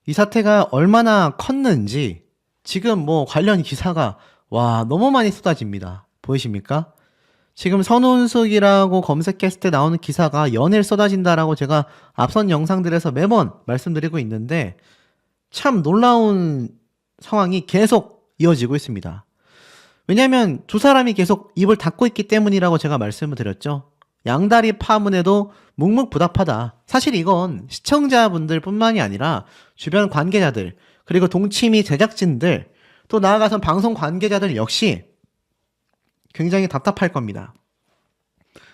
이 사태가 얼마나 컸는지 지금 뭐 관련 기사가 와 너무 많이 쏟아집니다. 보이십니까? 지금 선운숙이라고 검색했을 때 나오는 기사가 연일 쏟아진다라고 제가 앞선 영상들에서 매번 말씀드리고 있는데 참 놀라운 상황이 계속 이어지고 있습니다. 왜냐하면 두 사람이 계속 입을 닫고 있기 때문이라고 제가 말씀을 드렸죠. 양다리 파문에도 묵묵부답하다. 사실 이건 시청자분들 뿐만이 아니라 주변 관계자들, 그리고 동치미 제작진들, 또 나아가선 방송 관계자들 역시 굉장히 답답할 겁니다.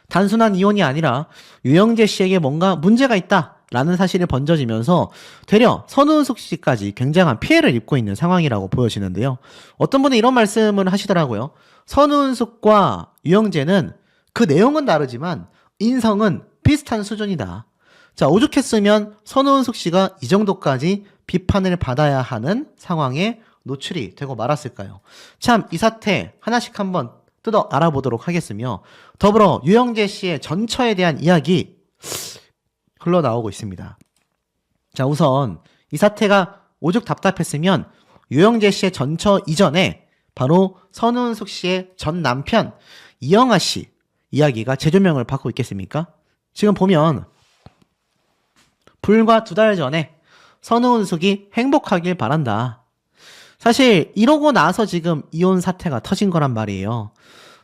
단순한 이혼이 아니라 유영재 씨에게 뭔가 문제가 있다라는 사실이 번져지면서 되려 선우숙 씨까지 굉장한 피해를 입고 있는 상황이라고 보여지는데요. 어떤 분은 이런 말씀을 하시더라고요. 선우숙과 유영재는 그 내용은 다르지만 인성은 비슷한 수준이다. 자, 오죽했으면 선우숙 씨가 이 정도까지 비판을 받아야 하는 상황에 노출이 되고 말았을까요? 참, 이 사태 하나씩 한번 뜯어 알아보도록 하겠으며, 더불어 유영재 씨의 전처에 대한 이야기 흘러나오고 있습니다. 자, 우선 이 사태가 오죽 답답했으면 유영재 씨의 전처 이전에 바로 선우숙 씨의 전 남편 이영하 씨 이야기가 재조명을 받고 있겠습니까? 지금 보면 불과 2달 전에 선우숙이 행복하길 바란다. 사실 이러고 나서 지금 이혼 사태가 터진 거란 말이에요.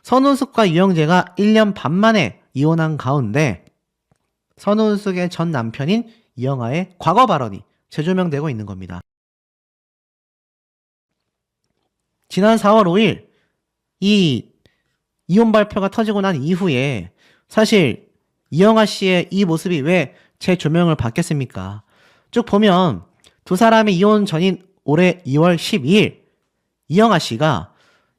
선우숙과 유영재가 1년 반 만에 이혼한 가운데 선우숙의 전 남편인 이영하의 과거 발언이 재조명되고 있는 겁니다. 지난 4월 5일 이 이혼 발표가 터지고 난 이후에 사실 이영하 씨의 이 모습이 왜 재조명을 받겠습니까? 쭉 보면 두 사람의 이혼 전인 올해 2월 12일 이영하 씨가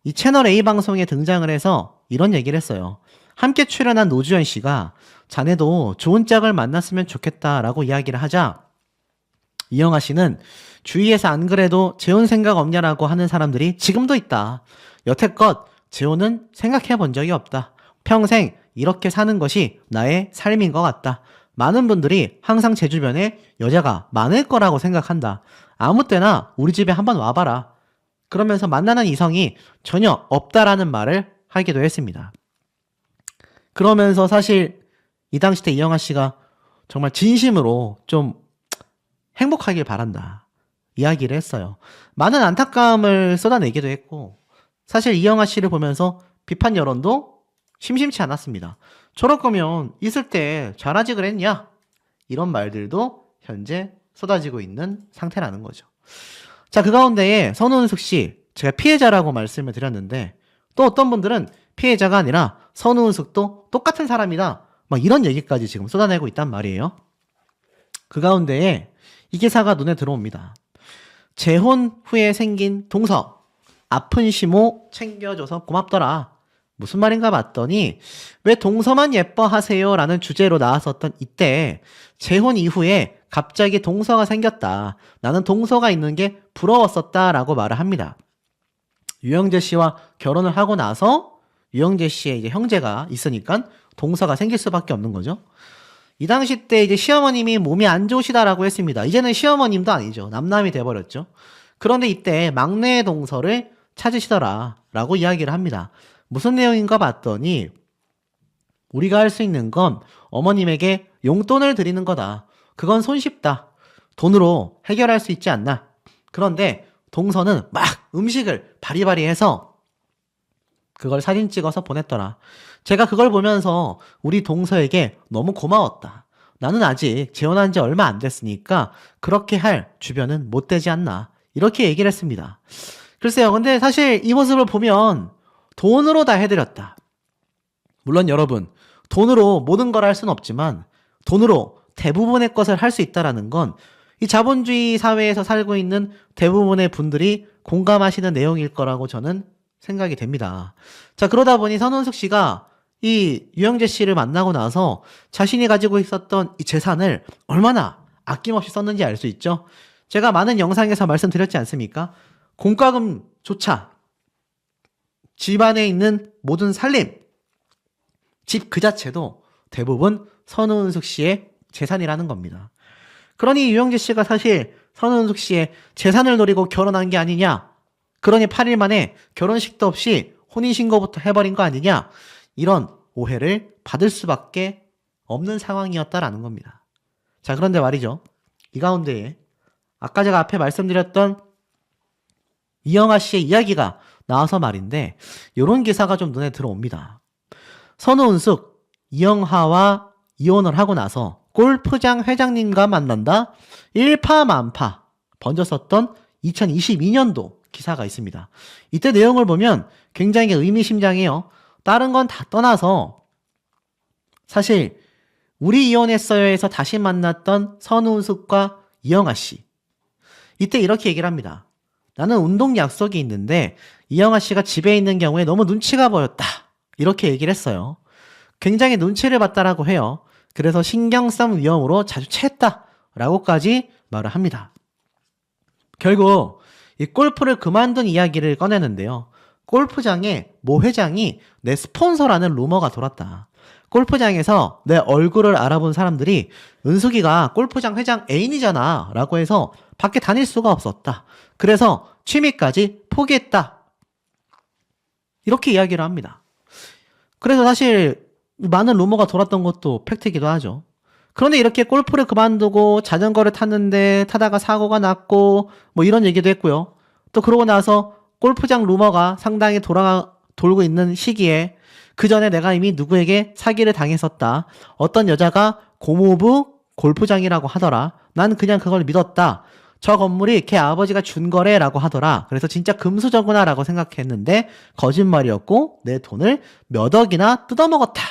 이 채널 A 방송에 등장을 해서 이런 얘기를 했어요. 함께 출연한 노주현 씨가 자네도 좋은 짝을 만났으면 좋겠다라고 이야기를 하자 이영하 씨는 주위에서 안 그래도 재혼 생각 없냐라고 하는 사람들이 지금도 있다. 여태껏 재혼은 생각해 본 적이 없다. 평생 이렇게 사는 것이 나의 삶인 것 같다. 많은 분들이 항상 제 주변에 여자가 많을 거라고 생각한다. 아무 때나 우리 집에 한번 와봐라. 그러면서 만나는 이성이 전혀 없다라는 말을 하기도 했습니다. 그러면서 사실 이 당시 때 이영하 씨가 정말 진심으로 좀 행복하길 바란다. 이야기를 했어요. 많은 안타까움을 쏟아내기도 했고 사실 이영하 씨를 보면서 비판 여론도 심심치 않았습니다. 저럴 거면 있을 때 잘하지 그랬냐? 이런 말들도 현재 쏟아지고 있는 상태라는 거죠. 자, 그 가운데에 선우숙 씨, 제가 피해자라고 말씀을 드렸는데 또 어떤 분들은 피해자가 아니라 선우숙도 똑같은 사람이다. 막 이런 얘기까지 지금 쏟아내고 있단 말이에요. 그 가운데에 이 기사가 눈에 들어옵니다. 재혼 후에 생긴 동서, 아픈 시모 챙겨줘서 고맙더라. 무슨 말인가 봤더니 왜 동서만 예뻐하세요? 라는 주제로 나왔었던 이때 재혼 이후에 갑자기 동서가 생겼다. 나는 동서가 있는 게 부러웠었다 라고 말을 합니다. 유영재 씨와 결혼을 하고 나서 유영재 씨의 이제 형제가 있으니까 동서가 생길 수밖에 없는 거죠. 이 당시 때 이제 시어머님이 몸이 안 좋으시다라고 했습니다. 이제는 시어머님도 아니죠. 남남이 돼버렸죠. 그런데 이때 막내 동서를 찾으시더라 라고 이야기를 합니다. 무슨 내용인가 봤더니 우리가 할 수 있는 건 어머님에게 용돈을 드리는 거다. 그건 손쉽다. 돈으로 해결할 수 있지 않나. 그런데 동서는 막 음식을 바리바리 해서 그걸 사진 찍어서 보냈더라. 제가 그걸 보면서 우리 동서에게 너무 고마웠다. 나는 아직 재혼한 지 얼마 안 됐으니까 그렇게 할 주변은 못 되지 않나. 이렇게 얘기를 했습니다. 글쎄요. 근데 사실 이 모습을 보면 돈으로 다 해드렸다. 물론 여러분, 돈으로 모든 걸 할 수는 없지만 돈으로 대부분의 것을 할 수 있다는 건 이 자본주의 사회에서 살고 있는 대부분의 분들이 공감하시는 내용일 거라고 저는 생각이 됩니다. 자, 그러다 보니 선운숙 씨가 이 유영재 씨를 만나고 나서 자신이 가지고 있었던 이 재산을 얼마나 아낌없이 썼는지 알 수 있죠. 제가 많은 영상에서 말씀드렸지 않습니까? 공과금조차 집안에 있는 모든 살림, 집 그 자체도 대부분 선운숙 씨의 재산이라는 겁니다. 그러니 유영재 씨가 사실 선우은숙 씨의 재산을 노리고 결혼한 게 아니냐. 그러니 8일 만에 결혼식도 없이 혼인신고부터 해버린 거 아니냐. 이런 오해를 받을 수밖에 없는 상황이었다라는 겁니다. 자, 그런데 말이죠. 이 가운데에 아까 제가 앞에 말씀드렸던 이영하 씨의 이야기가 나와서 말인데 이런 기사가 좀 눈에 들어옵니다. 선우은숙, 이영하와 이혼을 하고 나서 골프장 회장님과 만난다. 일파만파 번졌었던 2022년도 기사가 있습니다. 이때 내용을 보면 굉장히 의미심장해요. 다른 건 다 떠나서 사실 우리 이혼했어요에서 다시 만났던 선우은숙과 이영하 씨. 이때 이렇게 얘기를 합니다. 나는 운동 약속이 있는데 이영하 씨가 집에 있는 경우에 너무 눈치가 보였다. 이렇게 얘기를 했어요. 굉장히 눈치를 봤다라고 해요. 그래서 신경성 위험으로 자주 체했다. 라고까지 말을 합니다. 결국 이 골프를 그만둔 이야기를 꺼내는데요. 골프장에 모 회장이 내 스폰서라는 루머가 돌았다. 골프장에서 내 얼굴을 알아본 사람들이 은숙이가 골프장 회장 애인이잖아 라고 해서 밖에 다닐 수가 없었다. 그래서 취미까지 포기했다. 이렇게 이야기를 합니다. 그래서 사실 많은 루머가 돌았던 것도 팩트이기도 하죠. 그런데 이렇게 골프를 그만두고 자전거를 탔는데 타다가 사고가 났고 뭐 이런 얘기도 했고요. 또 그러고 나서 골프장 루머가 상당히 돌고 있는 시기에 그 전에 내가 이미 누구에게 사기를 당했었다. 어떤 여자가 고모부 골프장이라고 하더라. 난 그냥 그걸 믿었다. 저 건물이 걔 아버지가 준 거래라고 하더라. 그래서 진짜 금수저구나 라고 생각했는데 거짓말이었고 내 돈을 몇 억이나 뜯어먹었다.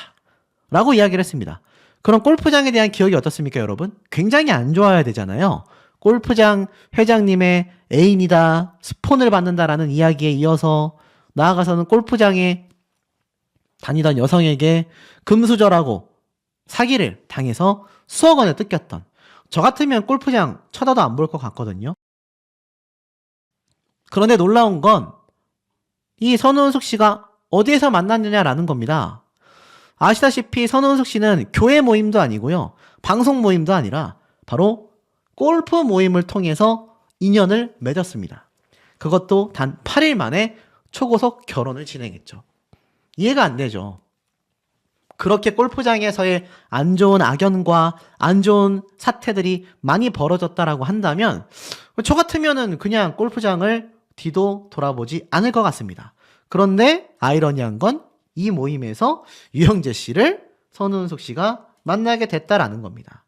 라고 이야기를 했습니다. 그럼 골프장에 대한 기억이 어떻습니까, 여러분? 굉장히 안 좋아야 되잖아요. 골프장 회장님의 애인이다, 스폰을 받는다라는 이야기에 이어서 나아가서는 골프장에 다니던 여성에게 금수저라고 사기를 당해서 수억 원을 뜯겼던, 저 같으면 골프장 쳐다도 안 볼 것 같거든요. 그런데 놀라운 건 이 선우은숙 씨가 어디에서 만났느냐라는 겁니다. 아시다시피 선우은숙 씨는 교회 모임도 아니고요. 방송 모임도 아니라 바로 골프 모임을 통해서 인연을 맺었습니다. 그것도 단 8일 만에 초고속 결혼을 진행했죠. 이해가 안 되죠. 그렇게 골프장에서의 안 좋은 악연과 안 좋은 사태들이 많이 벌어졌다라고 한다면 저 같으면은 그냥 골프장을 뒤도 돌아보지 않을 것 같습니다. 그런데 아이러니한 건 이 모임에서 유영재 씨를 선우은숙 씨가 만나게 됐다라는 겁니다.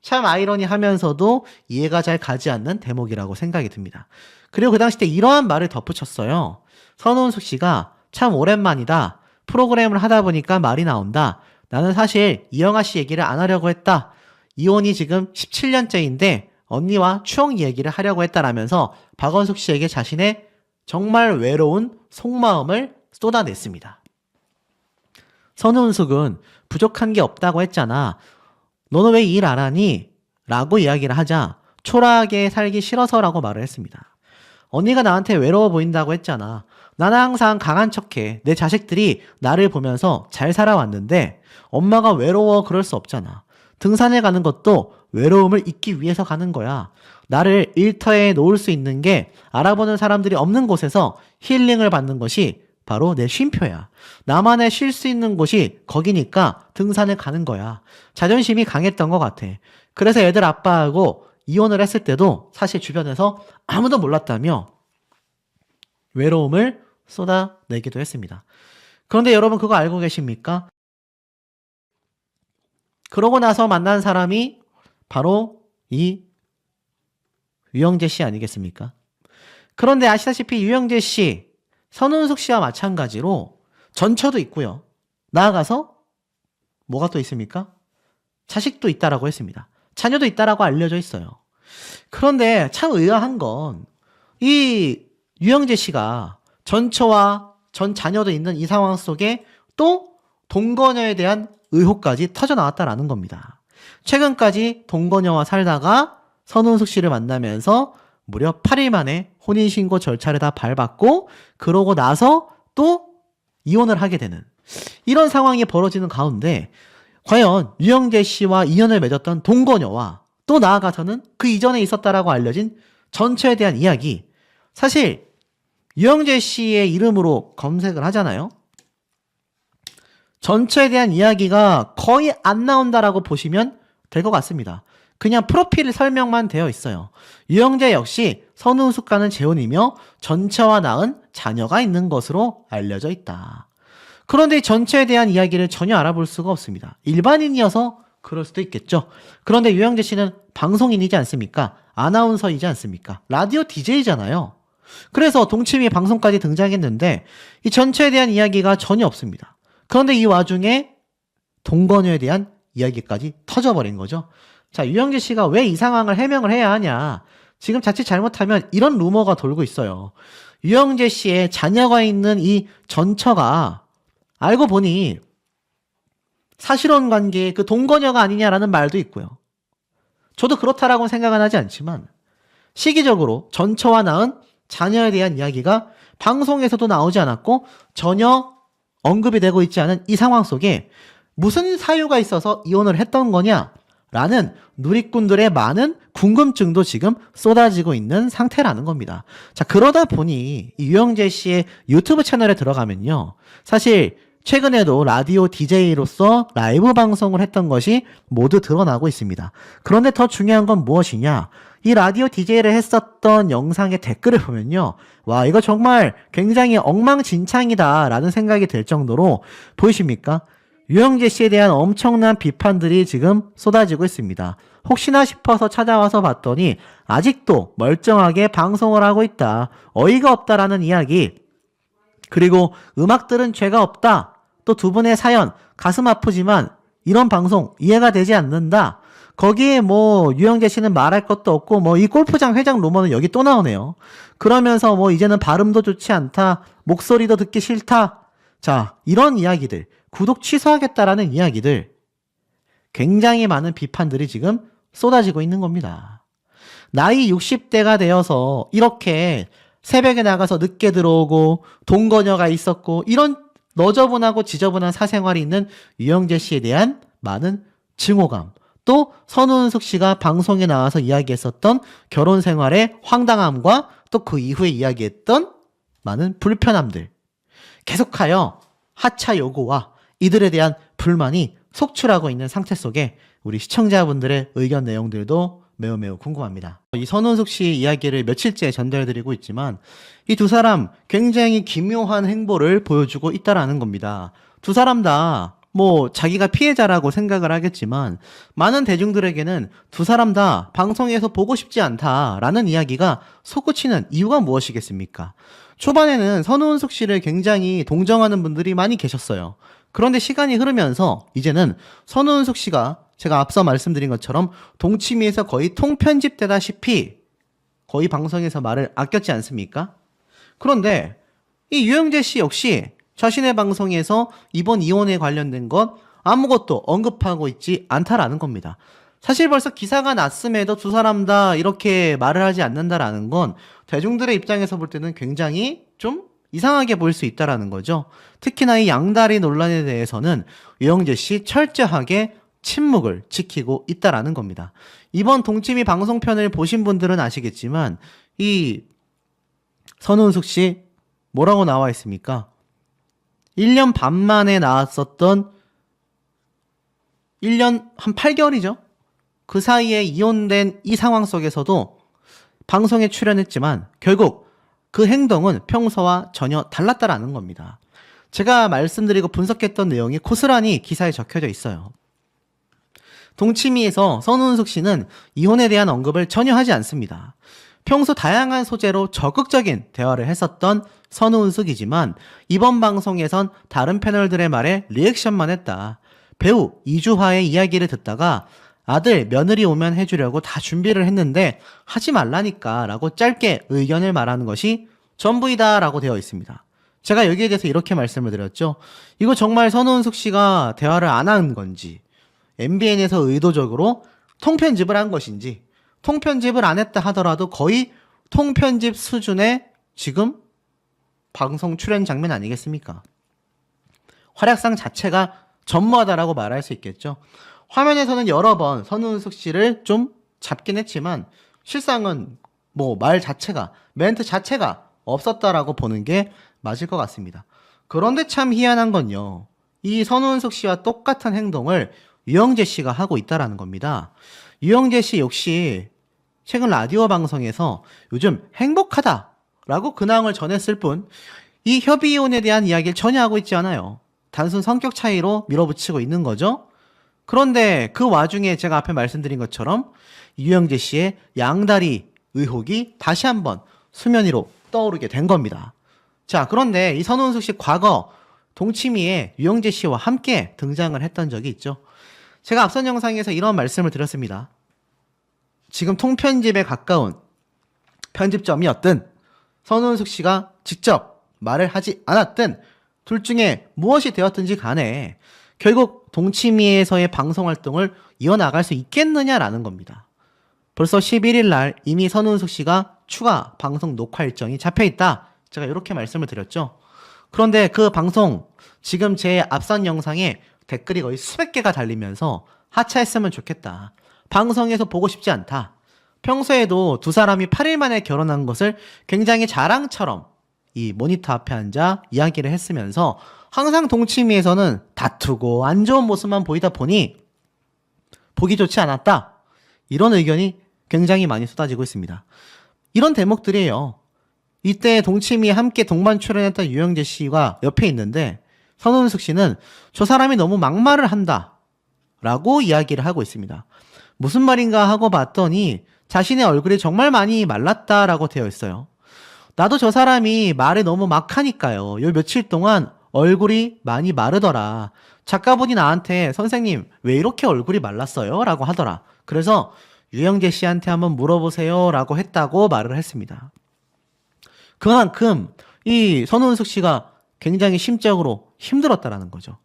참 아이러니하면서도 이해가 잘 가지 않는 대목이라고 생각이 듭니다. 그리고 그 당시 때 이러한 말을 덧붙였어요. 선우은숙 씨가 참 오랜만이다. 프로그램을 하다 보니까 말이 나온다. 나는 사실 이영하 씨 얘기를 안 하려고 했다. 이혼이 지금 17년째인데 언니와 추억 얘기를 하려고 했다라면서 박원숙 씨에게 자신의 정말 외로운 속마음을 쏟아냈습니다. 선우은숙은 부족한 게 없다고 했잖아. 너는 왜 일 안 하니? 라고 이야기를 하자 초라하게 살기 싫어서라고 말을 했습니다. 언니가 나한테 외로워 보인다고 했잖아. 나는 항상 강한 척해. 내 자식들이 나를 보면서 잘 살아왔는데 엄마가 외로워 그럴 수 없잖아. 등산에 가는 것도 외로움을 잊기 위해서 가는 거야. 나를 일터에 놓을 수 있는 게 알아보는 사람들이 없는 곳에서 힐링을 받는 것이 바로 내 쉼표야. 나만의 쉴 수 있는 곳이 거기니까 등산을 가는 거야. 자존심이 강했던 것 같아. 그래서 애들 아빠하고 이혼을 했을 때도 사실 주변에서 아무도 몰랐다며 외로움을 쏟아내기도 했습니다. 그런데 여러분 그거 알고 계십니까? 그러고 나서 만난 사람이 바로 이 유영재 씨 아니겠습니까? 그런데 아시다시피 유영재 씨, 선우은숙 씨와 마찬가지로 전처도 있고요. 나아가서 뭐가 또 있습니까? 자식도 있다라고 했습니다. 자녀도 있다라고 알려져 있어요. 그런데 참 의아한 건 이 유영재 씨가 전처와 전 자녀도 있는 이 상황 속에 또 동거녀에 대한 의혹까지 터져 나왔다라는 겁니다. 최근까지 동거녀와 살다가 선우은숙 씨를 만나면서 무려 8일 만에 혼인신고 절차를 다 밟았고 그러고 나서 또 이혼을 하게 되는 이런 상황이 벌어지는 가운데 과연 유영재 씨와 인연을 맺었던 동거녀와 또 나아가서는 그 이전에 있었다라고 알려진 전처에 대한 이야기. 사실 유영재 씨의 이름으로 검색을 하잖아요. 전처에 대한 이야기가 거의 안 나온다라고 보시면 될 것 같습니다. 그냥 프로필 설명만 되어 있어요. 유영재 역시 선우숙과는 재혼이며 전처와 낳은 자녀가 있는 것으로 알려져 있다. 그런데 이 전처에 대한 이야기를 전혀 알아볼 수가 없습니다. 일반인이어서 그럴 수도 있겠죠. 그런데 유영재 씨는 방송인이지 않습니까? 아나운서이지 않습니까? 라디오 DJ잖아요. 그래서 동치미 방송까지 등장했는데 이 전처에 대한 이야기가 전혀 없습니다. 그런데 이 와중에 동거녀에 대한 이야기까지 터져버린 거죠. 자, 유영재 씨가 왜 이 상황을 해명을 해야 하냐. 지금 자칫 잘못하면 이런 루머가 돌고 있어요. 유영재 씨의 자녀가 있는 이 전처가 알고 보니 사실혼 관계의 그 동거녀가 아니냐라는 말도 있고요. 저도 그렇다라고 생각은 하지 않지만 시기적으로 전처와 낳은 자녀에 대한 이야기가 방송에서도 나오지 않았고 전혀 언급이 되고 있지 않은 이 상황 속에 무슨 사유가 있어서 이혼을 했던 거냐라는 누리꾼들의 많은 궁금증도 지금 쏟아지고 있는 상태라는 겁니다. 자, 그러다 보니 이 유영재 씨의 유튜브 채널에 들어가면요. 사실 최근에도 라디오 DJ로서 라이브 방송을 했던 것이 모두 드러나고 있습니다. 그런데 더 중요한 건 무엇이냐? 이 라디오 DJ를 했었던 영상의 댓글을 보면요. 와, 이거 정말 굉장히 엉망진창이다 라는 생각이 들 정도로 보이십니까? 유영재 씨에 대한 엄청난 비판들이 지금 쏟아지고 있습니다. 혹시나 싶어서 찾아와서 봤더니 아직도 멀쩡하게 방송을 하고 있다. 어이가 없다라는 이야기. 그리고 음악들은 죄가 없다. 또 두 분의 사연 가슴 아프지만 이런 방송 이해가 되지 않는다. 거기에 뭐 유영재 씨는 말할 것도 없고 뭐 이 골프장 회장 루머는 여기 또 나오네요. 그러면서 뭐 이제는 발음도 좋지 않다. 목소리도 듣기 싫다. 자, 이런 이야기들, 구독 취소하겠다라는 이야기들, 굉장히 많은 비판들이 지금 쏟아지고 있는 겁니다. 나이 60대가 되어서 이렇게 새벽에 나가서 늦게 들어오고 동거녀가 있었고 이런 너저분하고 지저분한 사생활이 있는 유영재 씨에 대한 많은 증오감, 또 선우은숙 씨가 방송에 나와서 이야기했었던 결혼 생활의 황당함과 또 그 이후에 이야기했던 많은 불편함들, 계속하여 하차 요구와 이들에 대한 불만이 속출하고 있는 상태 속에 우리 시청자분들의 의견 내용들도 매우 궁금합니다. 이 선우은숙 씨 이야기를 며칠째 전달해드리고 있지만 이 두 사람 굉장히 기묘한 행보를 보여주고 있다라는 겁니다. 두 사람 다 뭐 자기가 피해자라고 생각을 하겠지만 많은 대중들에게는 두 사람 다 방송에서 보고 싶지 않다라는 이야기가 솟구치는 이유가 무엇이겠습니까? 초반에는 선우은숙 씨를 굉장히 동정하는 분들이 많이 계셨어요. 그런데 시간이 흐르면서 이제는 선우은숙 씨가 제가 앞서 말씀드린 것처럼 동치미에서 거의 통편집되다시피 거의 방송에서 말을 아꼈지 않습니까? 그런데 이 유영재 씨 역시 자신의 방송에서 이번 이혼에 관련된 것 아무것도 언급하고 있지 않다라는 겁니다. 사실 벌써 기사가 났음에도 두 사람 다 이렇게 말을 하지 않는다라는 건 대중들의 입장에서 볼 때는 굉장히 좀 이상하게 보일 수 있다라는 거죠. 특히나 이 양다리 논란에 대해서는 유영재 씨 철저하게 침묵을 지키고 있다라는 겁니다. 이번 동치미 방송편을 보신 분들은 아시겠지만 이 선우은숙 씨 뭐라고 나와 있습니까? 1년 반 만에 나왔었던 1년 한 8개월이죠. 그 사이에 이혼된 이 상황 속에서도 방송에 출연했지만 결국 그 행동은 평소와 전혀 달랐다라는 겁니다. 제가 말씀드리고 분석했던 내용이 고스란히 기사에 적혀져 있어요. 동치미에서 선우은숙 씨는 이혼에 대한 언급을 전혀 하지 않습니다. 평소 다양한 소재로 적극적인 대화를 했었던 선우은숙이지만 이번 방송에선 다른 패널들의 말에 리액션만 했다. 배우 이주화의 이야기를 듣다가 아들 며느리 오면 해주려고 다 준비를 했는데 하지 말라니까 라고 짧게 의견을 말하는 것이 전부이다 라고 되어 있습니다. 제가 여기에 대해서 이렇게 말씀을 드렸죠. 이거 정말 선우은숙 씨가 대화를 안 한 건지 MBN에서 의도적으로 통편집을 한 것인지, 통편집을 안 했다 하더라도 거의 통편집 수준의 지금 방송 출연 장면 아니겠습니까? 활약상 자체가 전무하다라고 말할 수 있겠죠. 화면에서는 여러 번 선우은숙 씨를 좀 잡긴 했지만 실상은 뭐 말 자체가, 멘트 자체가 없었다라고 보는 게 맞을 것 같습니다. 그런데 참 희한한 건요. 이 선우은숙 씨와 똑같은 행동을 유영재 씨가 하고 있다라는 겁니다. 유영재 씨 역시 최근 라디오 방송에서 요즘 행복하다라고 근황을 전했을 뿐, 이 협의 이혼에 대한 이야기를 전혀 하고 있지 않아요. 단순 성격 차이로 밀어붙이고 있는 거죠. 그런데 그 와중에 제가 앞에 말씀드린 것처럼 유영재 씨의 양다리 의혹이 다시 한번 수면 위로 떠오르게 된 겁니다. 자, 그런데 이 선우은숙 씨 과거 동치미에 유영재 씨와 함께 등장을 했던 적이 있죠. 제가 앞선 영상에서 이런 말씀을 드렸습니다. 지금 통편집에 가까운 편집점이었든 선우은숙 씨가 직접 말을 하지 않았든 둘 중에 무엇이 되었든지 간에 결국 동치미에서의 방송 활동을 이어나갈 수 있겠느냐라는 겁니다. 벌써 11일 날 이미 선우은숙 씨가 추가 방송 녹화 일정이 잡혀있다. 제가 이렇게 말씀을 드렸죠. 그런데 그 방송 지금 제 앞선 영상에 댓글이 거의 수백 개가 달리면서 하차했으면 좋겠다. 방송에서 보고 싶지 않다. 평소에도 두 사람이 8일 만에 결혼한 것을 굉장히 자랑처럼 이 모니터 앞에 앉아 이야기를 했으면서 항상 동치미에서는 다투고 안 좋은 모습만 보이다 보니 보기 좋지 않았다. 이런 의견이 굉장히 많이 쏟아지고 있습니다. 이런 대목들이에요. 이때 동치미에 함께 동반 출연했던 유영재 씨가 옆에 있는데 선우은숙 씨는 저 사람이 너무 막말을 한다 라고 이야기를 하고 있습니다. 무슨 말인가 하고 봤더니 자신의 얼굴이 정말 많이 말랐다라고 되어 있어요. 나도 저 사람이 말을 너무 막 하니까요. 요 며칠 동안 얼굴이 많이 마르더라. 작가분이 나한테 선생님 왜 이렇게 얼굴이 말랐어요? 라고 하더라. 그래서 유영재 씨한테 한번 물어보세요 라고 했다고 말을 했습니다. 그만큼 이 선우은숙 씨가 굉장히 심적으로 힘들었다라는 거죠.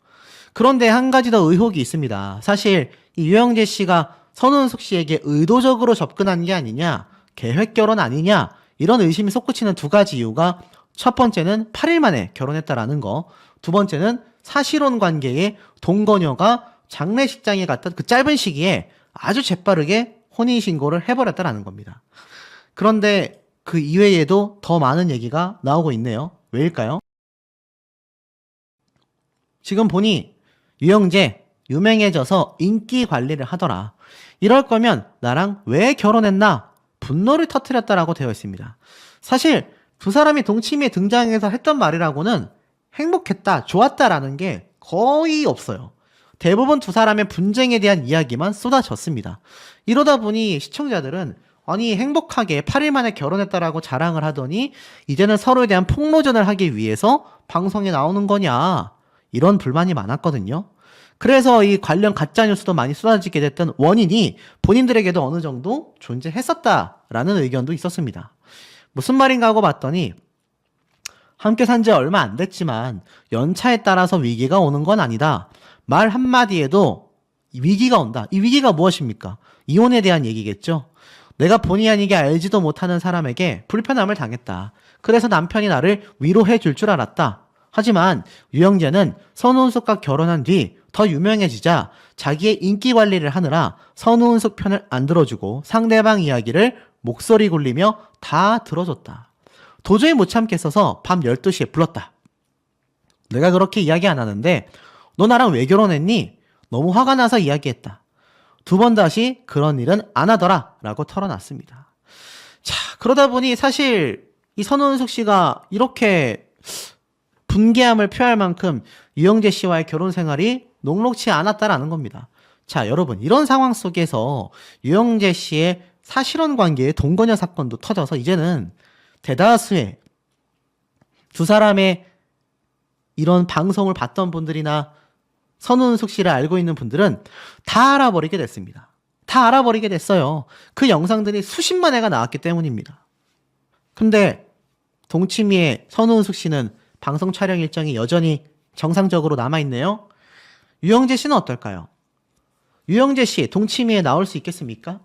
그런데 한 가지 더 의혹이 있습니다. 사실 이 유영재 씨가 선우은숙 씨에게 의도적으로 접근한 게 아니냐, 계획 결혼 아니냐, 이런 의심이 솟구치는 두 가지 이유가 첫 번째는 8일 만에 결혼했다라는 거, 두 번째는 사실혼 관계의 동거녀가 장례식장에 갔던 그 짧은 시기에 아주 재빠르게 혼인신고를 해버렸다라는 겁니다. 그런데 그 이외에도 더 많은 얘기가 나오고 있네요. 왜일까요? 지금 보니 유영재 유명해져서 인기 관리를 하더라. 이럴 거면 나랑 왜 결혼했나? 분노를 터뜨렸다라고 되어 있습니다. 사실 두 사람이 동치미에 등장해서 했던 말이라고는 행복했다, 좋았다라는 게 거의 없어요. 대부분 두 사람의 분쟁에 대한 이야기만 쏟아졌습니다. 이러다 보니 시청자들은 아니 행복하게 8일 만에 결혼했다라고 자랑을 하더니 이제는 서로에 대한 폭로전을 하기 위해서 방송에 나오는 거냐, 이런 불만이 많았거든요. 그래서 이 관련 가짜뉴스도 많이 쏟아지게 됐던 원인이 본인들에게도 어느 정도 존재했었다라는 의견도 있었습니다. 무슨 말인가 하고 봤더니 함께 산 지 얼마 안 됐지만 연차에 따라서 위기가 오는 건 아니다. 말 한마디에도 위기가 온다. 이 위기가 무엇입니까? 이혼에 대한 얘기겠죠. 내가 본의 아니게 알지도 못하는 사람에게 불편함을 당했다. 그래서 남편이 나를 위로해 줄 줄 알았다. 하지만 유영재는 선우은숙과 결혼한 뒤 더 유명해지자 자기의 인기 관리를 하느라 선우은숙 편을 안 들어주고 상대방 이야기를 목소리 굴리며 다 들어줬다. 도저히 못 참겠어서 밤 12시에 불렀다. 내가 그렇게 이야기 안 하는데 너 나랑 왜 결혼했니? 너무 화가 나서 이야기했다. 두 번 다시 그런 일은 안 하더라 라고 털어놨습니다. 자, 그러다 보니 사실 이 선우은숙 씨가 이렇게 분개함을 표할 만큼 유영재 씨와의 결혼 생활이 녹록치 않았다라는 겁니다. 자, 여러분, 이런 상황 속에서 유영재 씨의 사실혼 관계의 동거녀 사건도 터져서 이제는 대다수의 두 사람의 이런 방송을 봤던 분들이나 선우은숙 씨를 알고 있는 분들은 다 알아버리게 됐습니다. 다 알아버리게 됐어요. 그 영상들이 수십만 회가 나왔기 때문입니다. 근데 동치미의 선우은숙 씨는 방송 촬영 일정이 여전히 정상적으로 남아있네요. 유영재 씨는 어떨까요? 유영재 씨 동치미에 나올 수 있겠습니까?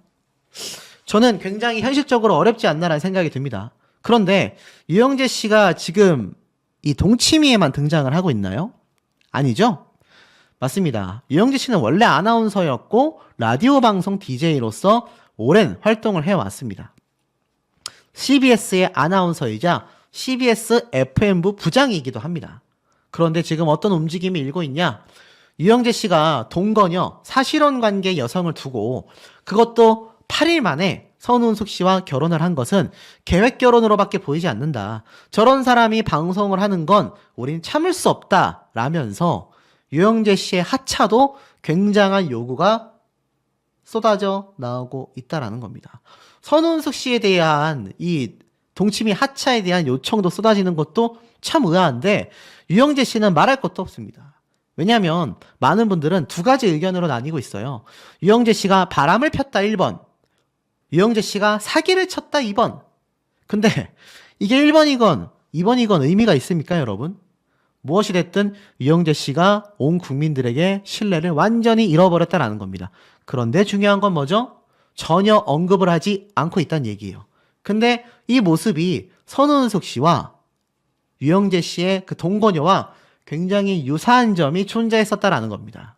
저는 굉장히 현실적으로 어렵지 않나라는 생각이 듭니다. 그런데 유영재 씨가 지금 이 동치미에만 등장을 하고 있나요? 아니죠? 맞습니다. 유영재 씨는 원래 아나운서였고 라디오 방송 DJ로서 오랜 활동을 해왔습니다. CBS의 아나운서이자 CBS FM부 부장이기도 합니다. 그런데 지금 어떤 움직임이 일고 있냐? 유영재 씨가 동거녀, 사실혼 관계 여성을 두고 그것도 8일 만에 선운숙 씨와 결혼을 한 것은 계획 결혼으로밖에 보이지 않는다. 저런 사람이 방송을 하는 건 우린 참을 수 없다. 라면서 유영재 씨의 하차도 굉장한 요구가 쏟아져 나오고 있다라는 겁니다. 선운숙 씨에 대한 이 동치미 하차에 대한 요청도 쏟아지는 것도 참 의아한데 유영재 씨는 말할 것도 없습니다. 왜냐하면 많은 분들은 두 가지 의견으로 나뉘고 있어요. 유영재 씨가 바람을 폈다 1번, 유영재 씨가 사기를 쳤다 2번. 근데 이게 1번이건 2번이건 의미가 있습니까, 여러분? 무엇이 됐든 유영재 씨가 온 국민들에게 신뢰를 완전히 잃어버렸다라는 겁니다. 그런데 중요한 건 뭐죠? 전혀 언급을 하지 않고 있다는 얘기예요. 근데 이 모습이 선운숙 씨와 유영재 씨의 그 동거녀와 굉장히 유사한 점이 존재했었다라는 겁니다.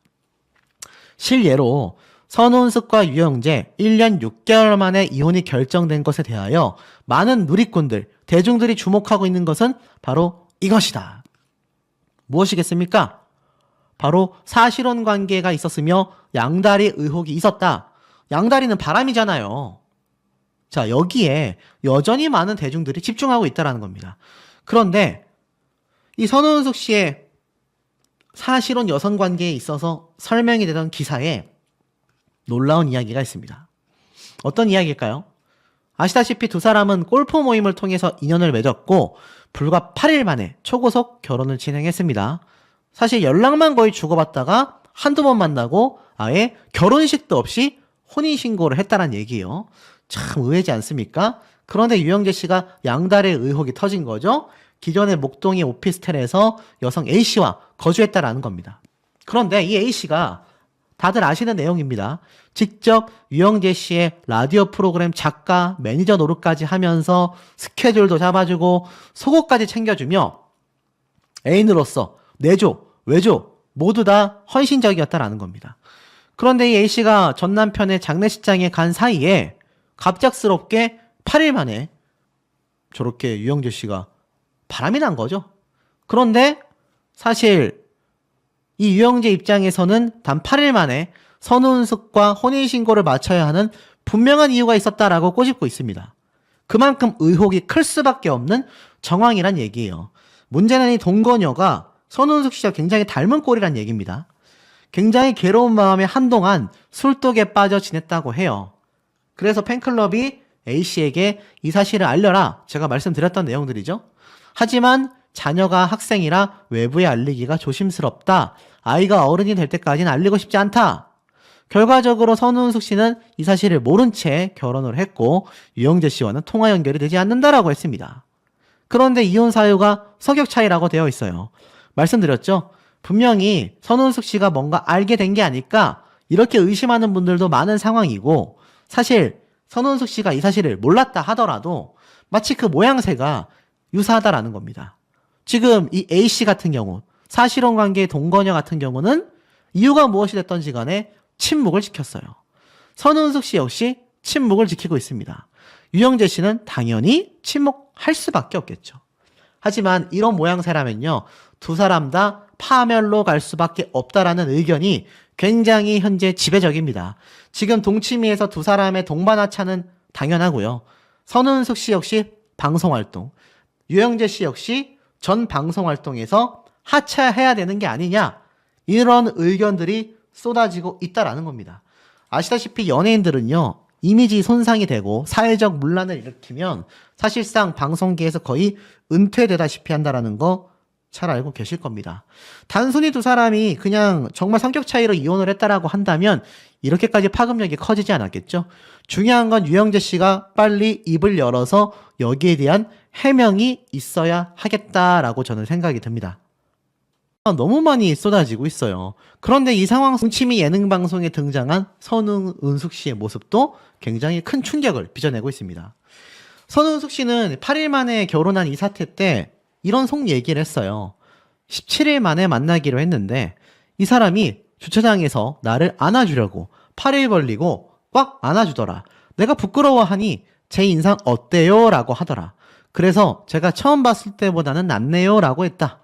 실예로 선운숙과 유영재 1년 6개월 만에 이혼이 결정된 것에 대하여 많은 누리꾼들, 대중들이 주목하고 있는 것은 바로 이것이다. 무엇이겠습니까? 바로 사실혼 관계가 있었으며 양다리 의혹이 있었다. 양다리는 바람이잖아요. 자, 여기에 여전히 많은 대중들이 집중하고 있다는 겁니다. 그런데 이 선운숙 씨의 사실혼 여성 관계에 있어서 설명이 되던 기사에 놀라운 이야기가 있습니다. 어떤 이야기일까요? 아시다시피 두 사람은 골프 모임을 통해서 인연을 맺었고 불과 8일 만에 초고속 결혼을 진행했습니다. 사실 연락만 거의 주고받다가 한두 번 만나고 아예 결혼식도 없이 혼인신고를 했다는 얘기예요. 참 의외지 않습니까? 그런데 유영재 씨가 양다리의 의혹이 터진 거죠. 기존의 목동의 오피스텔에서 여성 A씨와 거주했다라는 겁니다. 그런데 이 A씨가 다들 아시는 내용입니다. 직접 유영재 씨의 라디오 프로그램 작가, 매니저 노릇까지 하면서 스케줄도 잡아주고 속옷까지 챙겨주며 애인으로서 내조, 외조 모두 다 헌신적이었다라는 겁니다. 그런데 이 A씨가 전 남편의 장례식장에 간 사이에 갑작스럽게 8일 만에 저렇게 유영재 씨가 바람이 난 거죠. 그런데 사실 이 유영재 입장에서는 단 8일 만에 선운숙과 혼인신고를 마쳐야 하는 분명한 이유가 있었다라고 꼬집고 있습니다. 그만큼 의혹이 클 수밖에 없는 정황이란 얘기예요. 문제는 이 동거녀가 선운숙 씨와 굉장히 닮은 꼴이란 얘기입니다. 굉장히 괴로운 마음에 한동안 술독에 빠져 지냈다고 해요. 그래서 팬클럽이 A씨에게 이 사실을 알려라, 제가 말씀드렸던 내용들이죠. 하지만 자녀가 학생이라 외부에 알리기가 조심스럽다. 아이가 어른이 될 때까지는 알리고 싶지 않다. 결과적으로 선운숙 씨는 이 사실을 모른 채 결혼을 했고 유영재 씨와는 통화 연결이 되지 않는다라고 했습니다. 그런데 이혼 사유가 성격 차이라고 되어 있어요. 말씀드렸죠? 분명히 선운숙 씨가 뭔가 알게 된 게 아닐까 이렇게 의심하는 분들도 많은 상황이고, 사실 선운숙 씨가 이 사실을 몰랐다 하더라도 마치 그 모양새가 유사하다라는 겁니다. 지금 이 A씨 같은 경우, 사실혼 관계의 동거녀 같은 경우는 이유가 무엇이 됐던지 간에 침묵을 지켰어요. 선운숙 씨 역시 침묵을 지키고 있습니다. 유영재 씨는 당연히 침묵할 수밖에 없겠죠. 하지만 이런 모양새라면요, 두 사람 다 파멸로 갈 수밖에 없다라는 의견이 굉장히 현재 지배적입니다. 지금 동치미에서 두 사람의 동반 하차는 당연하고요. 선운숙 씨 역시 방송활동, 유영재 씨 역시 전 방송활동에서 하차해야 되는 게 아니냐, 이런 의견들이 쏟아지고 있다라는 겁니다. 아시다시피 연예인들은요, 이미지 손상이 되고 사회적 문란을 일으키면 사실상 방송계에서 거의 은퇴되다시피 한다라는 거 잘 알고 계실 겁니다. 단순히 두 사람이 그냥 정말 성격 차이로 이혼을 했다라고 한다면 이렇게까지 파급력이 커지지 않았겠죠. 중요한 건 유영재 씨가 빨리 입을 열어서 여기에 대한 해명이 있어야 하겠다라고 저는 생각이 듭니다. 너무 많이 쏟아지고 있어요. 그런데 이 상황 동치미 예능 방송에 등장한 선운숙 씨의 모습도 굉장히 큰 충격을 빚어내고 있습니다. 선운숙 씨는 8일 만에 결혼한 이 사태 때 이런 속 얘기를 했어요. 17일 만에 만나기로 했는데 이 사람이 주차장에서 나를 안아주려고 팔을 벌리고 꽉 안아주더라. 내가 부끄러워하니 제 인상 어때요? 라고 하더라. 그래서 제가 처음 봤을 때보다는 낫네요 라고 했다.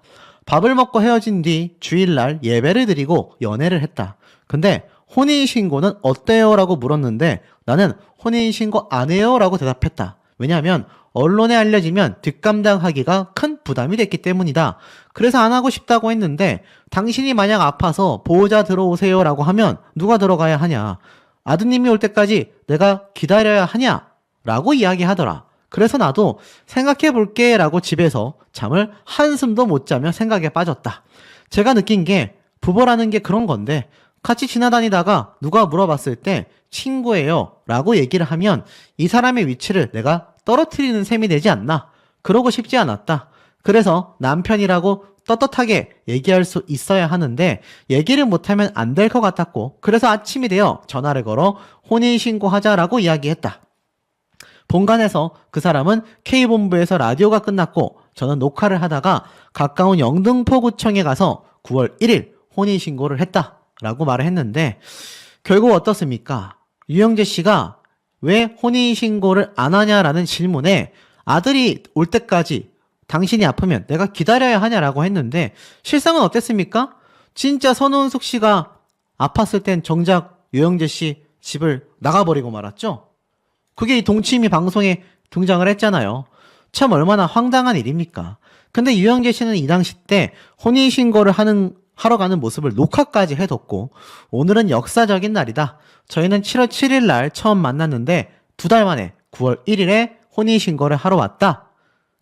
밥을 먹고 헤어진 뒤 주일날 예배를 드리고 연애를 했다. 근데 혼인신고는 어때요? 라고 물었는데 나는 혼인신고 안 해요? 라고 대답했다. 왜냐하면 언론에 알려지면 뒷감당하기가 큰 부담이 됐기 때문이다. 그래서 안 하고 싶다고 했는데 당신이 만약 아파서 보호자 들어오세요 라고 하면 누가 들어가야 하냐? 아드님이 올 때까지 내가 기다려야 하냐? 라고 이야기하더라. 그래서 나도 생각해 볼게 라고 집에서 잠을 한숨도 못 자며 생각에 빠졌다. 제가 느낀 게 부부라는 게 그런 건데 같이 지나다니다가 누가 물어봤을 때 친구예요 라고 얘기를 하면 이 사람의 위치를 내가 떨어뜨리는 셈이 되지 않나. 그러고 싶지 않았다. 그래서 남편이라고 떳떳하게 얘기할 수 있어야 하는데 얘기를 못하면 안 될 것 같았고 그래서 아침이 되어 전화를 걸어 혼인신고하자라고 이야기했다. 본관에서 그 사람은 K본부에서 라디오가 끝났고 저는 녹화를 하다가 가까운 영등포구청에 가서 9월 1일 혼인신고를 했다라고 말을 했는데 결국 어떻습니까? 유영재 씨가 왜 혼인신고를 안 하냐라는 질문에 아들이 올 때까지 당신이 아프면 내가 기다려야 하냐라고 했는데 실상은 어땠습니까? 진짜 선우은숙 씨가 아팠을 땐 정작 유영재 씨 집을 나가버리고 말았죠? 그게 이 동치미 방송에 등장을 했잖아요. 참 얼마나 황당한 일입니까? 근데 유영재 씨는 이 당시 때 혼인신고를 하러 가는 모습을 녹화까지 해뒀고 오늘은 역사적인 날이다. 저희는 7월 7일 날 처음 만났는데 2달 만에 9월 1일에 혼인신고를 하러 왔다.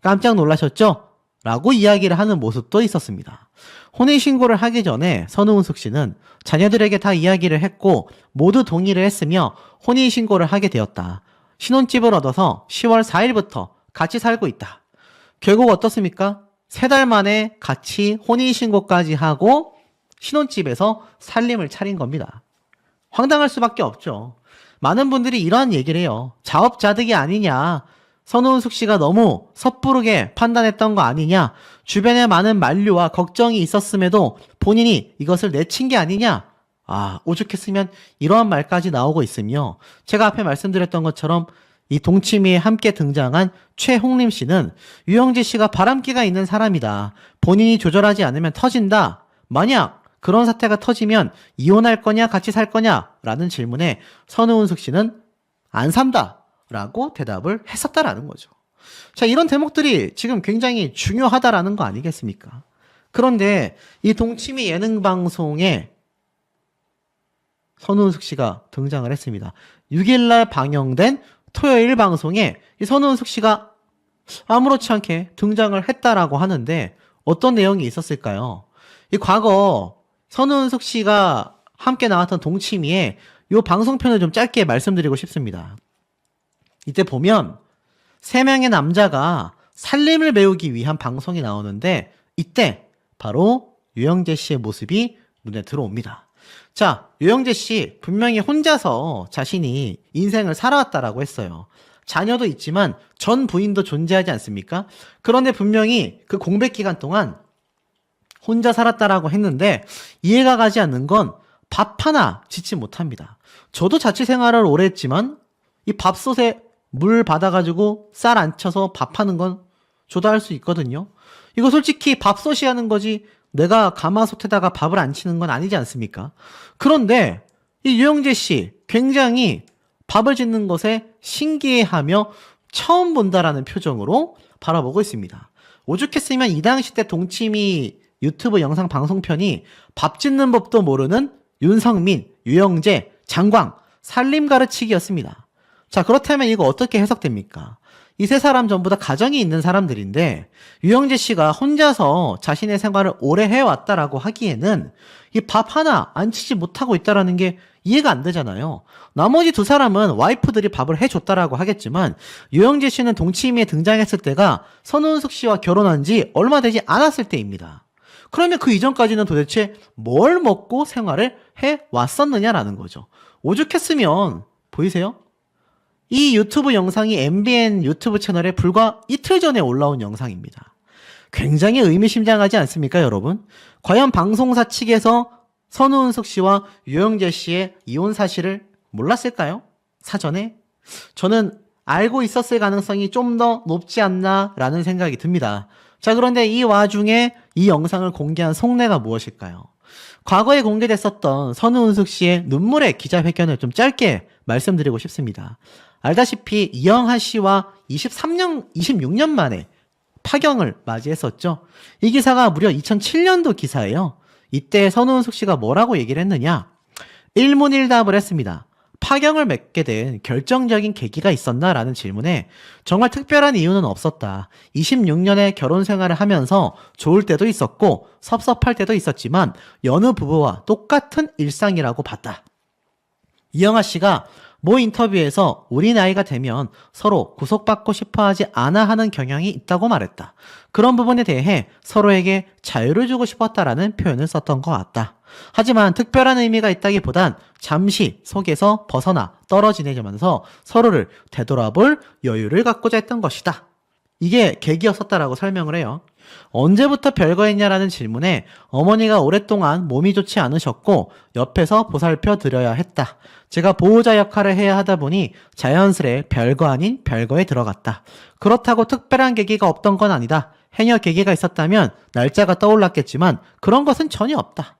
깜짝 놀라셨죠? 라고 이야기를 하는 모습도 있었습니다. 혼인신고를 하기 전에 선우은숙 씨는 자녀들에게 다 이야기를 했고 모두 동의를 했으며 혼인신고를 하게 되었다. 신혼집을 얻어서 10월 4일부터 같이 살고 있다. 결국 어떻습니까? 3달 만에 같이 혼인신고까지 하고 신혼집에서 살림을 차린 겁니다. 황당할 수밖에 없죠. 많은 분들이 이러한 얘기를 해요. 자업자득이 아니냐. 선우은숙 씨가 너무 섣부르게 판단했던 거 아니냐. 주변에 많은 만류와 걱정이 있었음에도 본인이 이것을 내친 게 아니냐. 오죽했으면 이러한 말까지 나오고 있으며 제가 앞에 말씀드렸던 것처럼 이 동치미에 함께 등장한 최홍림 씨는 유영재 씨가 바람기가 있는 사람이다. 본인이 조절하지 않으면 터진다. 만약 그런 사태가 터지면 이혼할 거냐 같이 살 거냐 라는 질문에 선우은숙 씨는 안 산다 라고 대답을 했었다라는 거죠. 자, 이런 대목들이 지금 굉장히 중요하다라는 거 아니겠습니까? 그런데 이 동치미 예능 방송에 선우은숙 씨가 등장을 했습니다. 6일날 방영된 토요일 방송에 이 선우은숙 씨가 아무렇지 않게 등장을 했다라고 하는데 어떤 내용이 있었을까요? 이 과거 선우은숙 씨가 함께 나왔던 동치미에 이 방송편을 좀 짧게 말씀드리고 싶습니다. 이때 보면 3명의 남자가 살림을 배우기 위한 방송이 나오는데 이때 바로 유영재 씨의 모습이 눈에 들어옵니다. 자, 유영재 씨 분명히 혼자서 자신이 인생을 살아왔다라고 했어요. 자녀도 있지만 전 부인도 존재하지 않습니까? 그런데 분명히 그 공백 기간 동안 혼자 살았다라고 했는데 이해가 가지 않는 건 밥 하나 짓지 못합니다. 저도 자취 생활을 오래 했지만 이 밥솥에 물 받아가지고 쌀 안 쳐서 밥하는 건 저도 할 수 있거든요. 이거 솔직히 밥솥이 하는 거지 내가 가마솥에다가 밥을 안 치는 건 아니지 않습니까? 그런데 이 유영재 씨 굉장히 밥을 짓는 것에 신기해하며 처음 본다라는 표정으로 바라보고 있습니다. 오죽했으면 이 당시 때 동치미 유튜브 영상 방송편이 밥 짓는 법도 모르는 윤성민, 유영재, 장광, 살림 가르치기였습니다. 자, 그렇다면 이거 어떻게 해석됩니까? 이 3사람 전부 다 가정이 있는 사람들인데 유영재 씨가 혼자서 자신의 생활을 오래 해왔다라고 하기에는 이 밥 하나 안 치지 못하고 있다라는 게 이해가 안 되잖아요. 나머지 2사람은 와이프들이 밥을 해줬다라고 하겠지만 유영재 씨는 동치미에 등장했을 때가 선우은숙 씨와 결혼한 지 얼마 되지 않았을 때입니다. 그러면 그 이전까지는 도대체 뭘 먹고 생활을 해왔었느냐라는 거죠. 오죽했으면 보이세요? 이 유튜브 영상이 MBN 유튜브 채널에 불과 이틀 전에 올라온 영상입니다. 굉장히 의미심장하지 않습니까, 여러분? 과연 방송사 측에서 선우은숙 씨와 유영재 씨의 이혼 사실을 몰랐을까요? 사전에? 저는 알고 있었을 가능성이 좀 더 높지 않나라는 생각이 듭니다. 자, 그런데 이 와중에 이 영상을 공개한 속내가 무엇일까요? 과거에 공개됐었던 선우은숙 씨의 눈물의 기자회견을 좀 짧게 말씀드리고 싶습니다. 알다시피 이영하 씨와 26년 만에 파경을 맞이했었죠. 이 기사가 무려 2007년도 기사예요. 이때 선우은숙 씨가 뭐라고 얘기를 했느냐? 일문일답을 했습니다. 파경을 맺게 된 결정적인 계기가 있었나라는 질문에 정말 특별한 이유는 없었다. 26년의 결혼 생활을 하면서 좋을 때도 있었고 섭섭할 때도 있었지만 여느 부부와 똑같은 일상이라고 봤다. 이영하 씨가 모 인터뷰에서 우리 나이가 되면 서로 구속받고 싶어 하지 않아 하는 경향이 있다고 말했다. 그런 부분에 대해 서로에게 자유를 주고 싶었다라는 표현을 썼던 것 같다. 하지만 특별한 의미가 있다기보단 잠시 속에서 벗어나 떨어지내면서 서로를 되돌아볼 여유를 갖고자 했던 것이다. 이게 계기였었다라고 설명을 해요. 언제부터 별거했냐라는 질문에 어머니가 오랫동안 몸이 좋지 않으셨고 옆에서 보살펴 드려야 했다. 제가 보호자 역할을 해야 하다 보니 자연스레 별거 아닌 별거에 들어갔다. 그렇다고 특별한 계기가 없던 건 아니다. 행여 계기가 있었다면 날짜가 떠올랐겠지만 그런 것은 전혀 없다.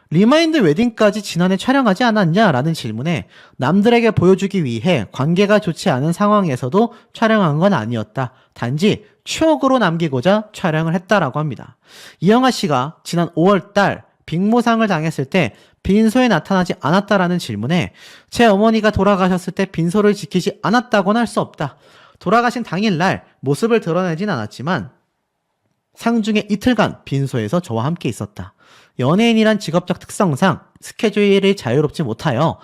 리마인드 웨딩까지 지난해 촬영하지 않았냐라는 질문에 남들에게 보여주기 위해 관계가 좋지 않은 상황에서도 촬영한 건 아니었다. 단지 추억으로 남기고자 촬영을 했다라고 합니다. 이영하 씨가 지난 5월 달 빅모상을 당했을 때 빈소에 나타나지 않았다라는 질문에 제 어머니가 돌아가셨을 때 빈소를 지키지 않았다고는 할 수 없다. 돌아가신 당일날 모습을 드러내진 않았지만 상중에 이틀간 빈소에서 저와 함께 있었다. 연예인이란 직업적 특성상 스케줄이 자유롭지 못하여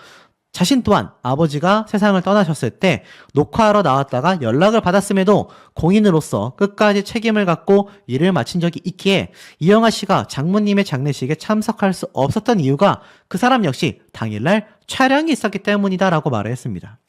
자신 또한 아버지가 세상을 떠나셨을 때 녹화하러 나왔다가 연락을 받았음에도 공인으로서 끝까지 책임을 갖고 일을 마친 적이 있기에 이영하 씨가 장모님의 장례식에 참석할 수 없었던 이유가 그 사람 역시 당일날 촬영이 있었기 때문이다라고 말을 했습니다.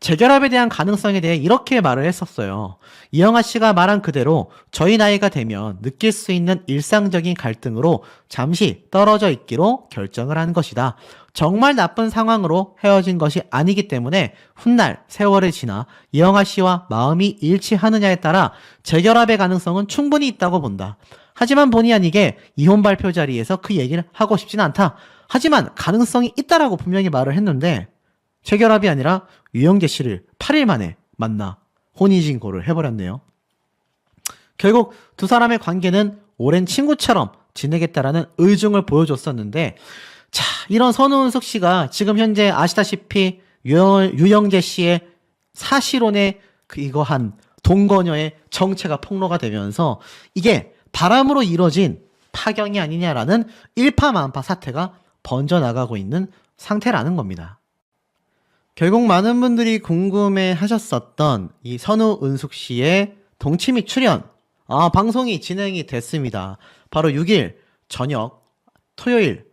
재결합에 대한 가능성에 대해 이렇게 말을 했었어요. 이영하 씨가 말한 그대로 저희 나이가 되면 느낄 수 있는 일상적인 갈등으로 잠시 떨어져 있기로 결정을 한 것이다. 정말 나쁜 상황으로 헤어진 것이 아니기 때문에 훗날 세월이 지나 이영하 씨와 마음이 일치하느냐에 따라 재결합의 가능성은 충분히 있다고 본다. 하지만 본의 아니게 이혼 발표 자리에서 그 얘기를 하고 싶진 않다. 하지만 가능성이 있다라고 분명히 말을 했는데 재결합이 아니라 유영재 씨를 8일 만에 만나 혼인신고를 해버렸네요. 결국 두 사람의 관계는 오랜 친구처럼 지내겠다라는 의중을 보여줬었는데 자, 이런 선우은숙 씨가 지금 현재 아시다시피 유영재 씨의 사실혼의 이거한 동거녀의 정체가 폭로가 되면서 이게 바람으로 이뤄진 파경이 아니냐라는 일파만파 사태가 번져나가고 있는 상태라는 겁니다. 결국 많은 분들이 궁금해 하셨었던 이 선우은숙 씨의 동치미 출연, 방송이 진행이 됐습니다. 바로 6일 저녁 토요일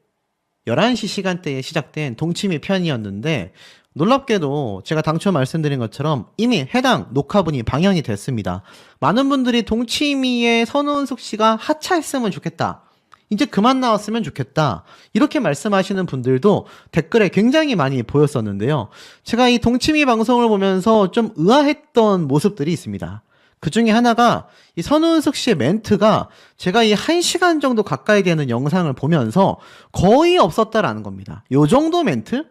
11시 시간대에 시작된 동치미 편이었는데 놀랍게도 제가 당초 말씀드린 것처럼 이미 해당 녹화분이 방영이 됐습니다. 많은 분들이 동치미의 선우은숙 씨가 하차했으면 좋겠다. 이제 그만 나왔으면 좋겠다. 이렇게 말씀하시는 분들도 댓글에 굉장히 많이 보였었는데요. 제가 이 동치미 방송을 보면서 좀 의아했던 모습들이 있습니다. 그 중에 하나가 이 선우은숙 씨의 멘트가 제가 이 1시간 정도 가까이 되는 영상을 보면서 거의 없었다라는 겁니다. 요 정도 멘트?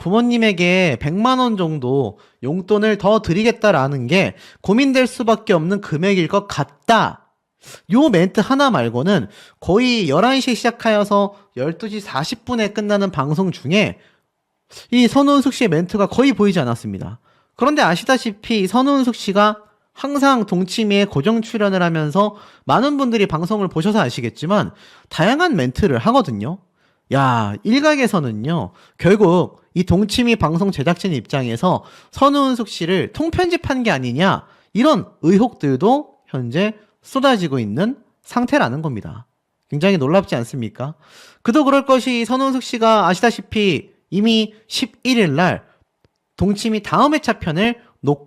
부모님에게 100만 원 정도 용돈을 더 드리겠다라는 게 고민될 수밖에 없는 금액일 것 같다. 요 멘트 하나 말고는 거의 11시에 시작하여서 12시 40분에 끝나는 방송 중에 이 선우은숙 씨의 멘트가 거의 보이지 않았습니다. 그런데 아시다시피 선우은숙 씨가 항상 동치미에 고정 출연을 하면서 많은 분들이 방송을 보셔서 아시겠지만 다양한 멘트를 하거든요. 일각에서는요, 결국 이 동치미 방송 제작진 입장에서 선우은숙 씨를 통편집한 게 아니냐, 이런 의혹들도 현재 쏟아지고 있는 상태라는 겁니다. 굉장히 놀랍지 않습니까? 그도 그럴 것이 선우은숙 씨가 아시다시피 이미 11일 날 동치미 다음 회차 편을 녹화